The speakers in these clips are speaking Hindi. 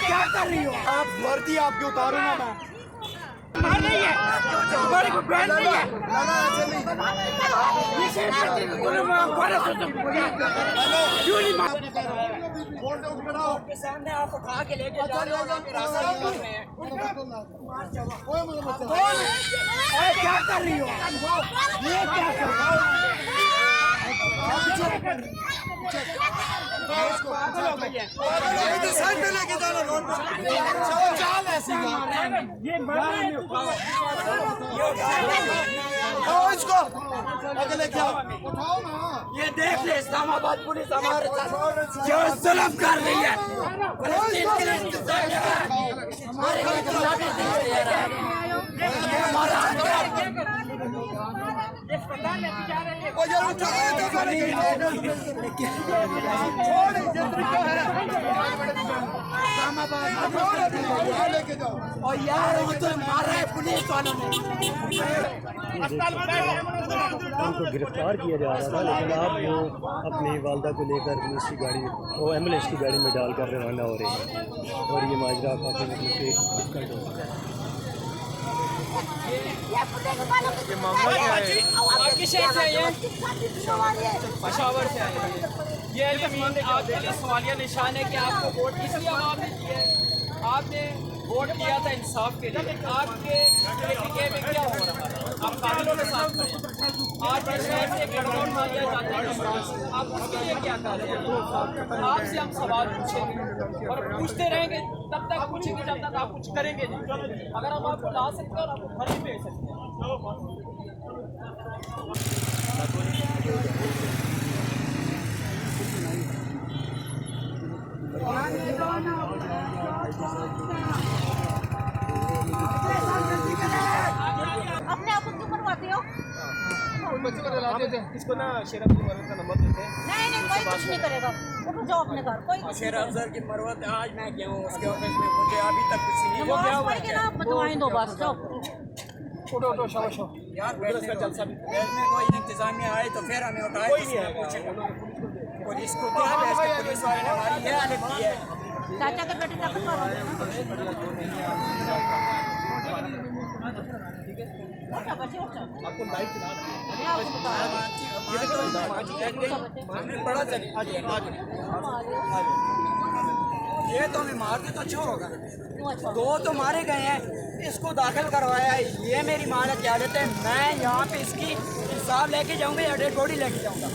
क्या कर रही हो आप? वर्दी आपकी उतारो ना मैं। नहीं है हमारे को बैन नहीं है। क्यों नहीं के सामने आप उठा के लेके जा रहे हो रास्ता नहीं कर रहे हैं। क्या कर रही हो ये क्या कर रही हो? लेके जाना रोड पर चाल ऐसी ये इसको अगले क्या उठाओ ना। ये देख ले इस्लामाबाद पुलिस हमारे साथ जो जुल्म कर रही है। और यार वो तो मारा है पुलिस वालों ने। उनको गिरफ्तार किया जा रहा था, लेकिन आप वो अपनी वालदा को लेकर पुलिस की गाड़ी वो एम्बुलेंस की गाड़ी में डालकर रवाना हो रहे हैं और ये माजरा काफ़ी डिफिकल्ट हो रहा है। ये मामला क्या है? आपके शहर से आए हैं? पेशावर से आए हैं। ये आपके लिए सवालिया निशान है कि आपको वोट इसलिए आवाम ने दिया है। आपने वोट दिया था इंसाफ के लिए। आपके तरीके में क्या हो रहा है? आप कानूनों के साथ खड़े हैं। आज के शहर से पेट्रोल मार दिया जाता है, आप उसके लिए क्या कर रहे हैं? आपसे हम सवाल पूछेंगे और पूछते रहेंगे तब तक पूछेंगे जब तक आप कुछ करेंगे नहीं। अगर हम आपको ला सकते हैं और आपको घर ही भेज सकते हैं। अपने आप को क्यों मरवाते हो? बच्चों को रिलाते थे। इसको ना शेर अफजल मरवत का नंबर देते हैं। नहीं कोई कुछ नहीं करेगा। उठो जाओ अपने घर। कोई शेर अफजल की मरवत आज मैं गया हूँ उसके ऑफिस में, मुझे अभी तक कुछ नहीं हो गया। पढ़ के ना बदवाएं दो बस जाओ। उठो शाबाश हो यार बैठने को कोई इंतजामिया आए तो फिर हमें उठाए। कोई नहीं आएगा। पुलिस को क्या है? पुलिस वाले ने हमारी ये हालत की है। चाचा के बेटे तक करो। आपको लाइट चला बड़ा चलिए ये तो हमें मार के तो अच्छा होगा। दो तो मारे गए हैं, इसको दाखिल करवाया है। ये मेरी माँ ने क्या देते हैं, मैं यहाँ पे इसकी इंसाफ लेके जाऊँगा या डेड बॉडी लेके जाऊँगा।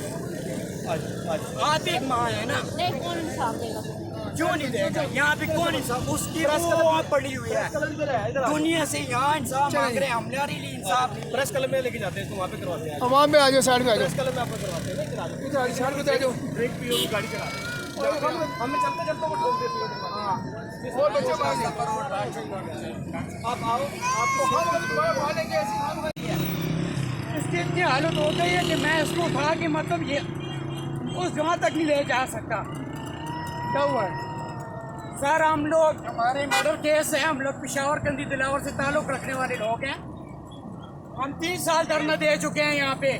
आप भी एक माँ है ना, नहीं कौन इंसाफ देगा? क्यों नहीं देगा? यहाँ पे कौन इंसाफ? उसकी वो पड़ी हुई है दुनिया से। यहाँ इंसाफ मांग रहे हैं, हमारे लिए इंसाफ। प्रेस क्लब में लेके जाते हैं, इसको वहाँ पे करवाते हैं। अवाम में आ जाओ, साइड में आ जाओ, प्रेस क्लब में आपको करवाते हैं। साइड में आ जाओ। ब्रेक पियो गाड़ी चला रहे हैं। हमें चलते चलते वो ठोक देती है। और बच्चे आप आओ, आपको इसकी इतनी हालत हो गई है कि मैं इसको उठा के मतलब ये उस जगह तक नहीं ले जा सकता। क्या हुआ है? सर हम लोग हमारे मर्डर केस है, हम लोग पेशावर कंदी दिलावर से ताल्लुक रखने वाले लोग हैं। हम 30 साल धरना दे चुके हैं यहाँ पे।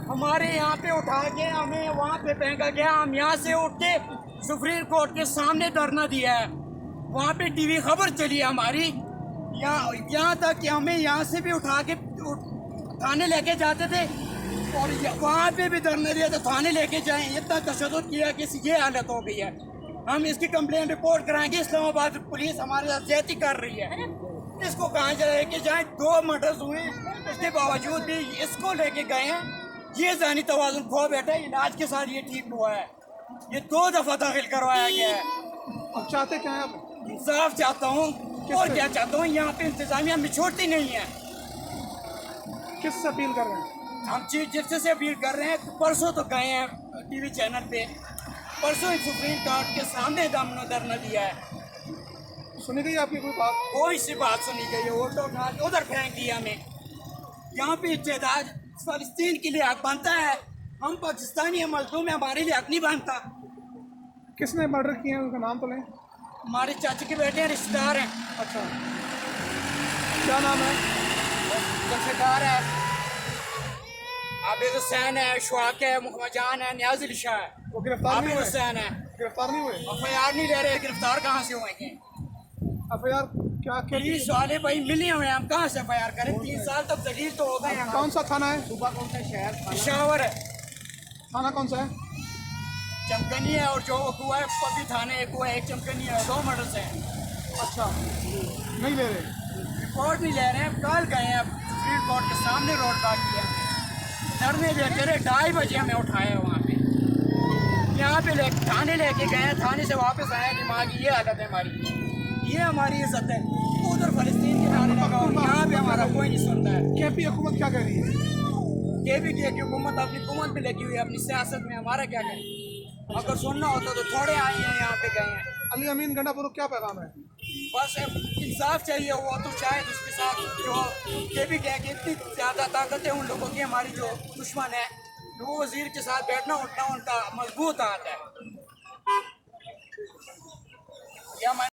हमारे यहाँ पे उठा के हमें वहाँ पे फेंका गया। हम यहाँ से उठ के सुप्रीम कोर्ट के सामने धरना दिया है। वहाँ पे टीवी खबर चली है हमारी। यहाँ तक कि हमें यहाँ से भी उठा के थाने लेके जाते थे और वहाँ पे भी धरना दिया तो थाने लेके जाएं। इतना तशद्दुद किया कि ये हालत हो गई है। हम इसकी कंप्लेंट रिपोर्ट कराएंगे। इस्लामाबाद पुलिस हमारे साथ ज्यादती कर रही है। इसको कहाँ लेके जाएं? 2 मर्डर्स हुए, उसके बावजूद भी इसको लेके गए हैं। ये ज़हनी तवाज़ुन खो बैठा है। इलाज के साथ ये ठीक हुआ है। ये 2 दफ़ा दाखिल करवाया गया है। अब चाहते क्या हैं आप? इंसाफ चाहता हूँ और क्या चाहता हूँ, यहाँ पे इंतजामिया में छोड़ती नहीं है। किससे अपील कर रहे हैं? हम चीफ जस्टिस से अपील कर रहे हैं। परसों तो गए हैं टीवी चैनल पे, परसों ही सुप्रीम कोर्ट के सामने हमने धरना दिया है। सुनी गई आपकी कोई बात? कोई सी बात सुनी गई है? वो तो उधर फेंक दिया हमें। यहाँ पे इत्तेजाज फलस्तीन के लिए हक बनता है, हम पाकिस्तानी मजलूम में हमारे लिए हक नहीं बनता। किसने मर्डर किया है, उनका नाम तो लें। हमारे चाचा के बेटे हैं, रिश्तेदार हैं। अच्छा, क्या नाम है? रिश्तेदार है, आबिद हुसैन है, शवाक है, मुहम्मद जान है, न्याज़ अली शाह है, वो गिरफ्तार आबिद नहीं हुए? हुसैन है। गिरफ्तार नहीं हुए? FIR नहीं ले रहे, गिरफ्तार कहाँ से होंगे? FIR क्या क्या? पुलिस वाले भाई मिले हुए हैं, हम कहाँ से FIR करें? 3 साल तक जलील तो हो गए हैं। कौन सा थाना है? पिशावर है, थाना कौन सा है? चमकनी है, और जो हुआ है पति थाने एक हुआ है, एक चमकनी है, 2 मर्डर्स हैं। अच्छा, नहीं ले रहे? रिपोर्ट नहीं ले रहे हैं, कल गए हैं सुप्रीम कोर्ट के सामने रोड का किया, धरने देते रहे, 2:30 बजे हमें उठाया वहाँ पे, यहाँ पे थाने लेके गए हैं, थाने से वापस आए कि माँ की ये हालत है हमारी, ये हमारी इज्जत है। उधर फलस्तीन के नारे लगाओ, यहाँ पे हमारा कोई नहीं सुनता है। KP हुकूमत क्या कह रही है? KP की हुकूमत अपनी हुकूमत में लगी हुई है, अपनी सियासत में, हमारा क्या करें? अगर सुनना होता तो थोड़े आए हैं, यहाँ पे गए हैं। अली अमीन गंडापुर क्या पैगाम है? बस इंसाफ चाहिए, वो तो शायद उसके साथ जो KP कह के इतनी ज़्यादा ताकत है उन लोगों की, हमारी जो दुश्मन है, वो वजीर के साथ बैठना उठना उनका मजबूत हाथ है।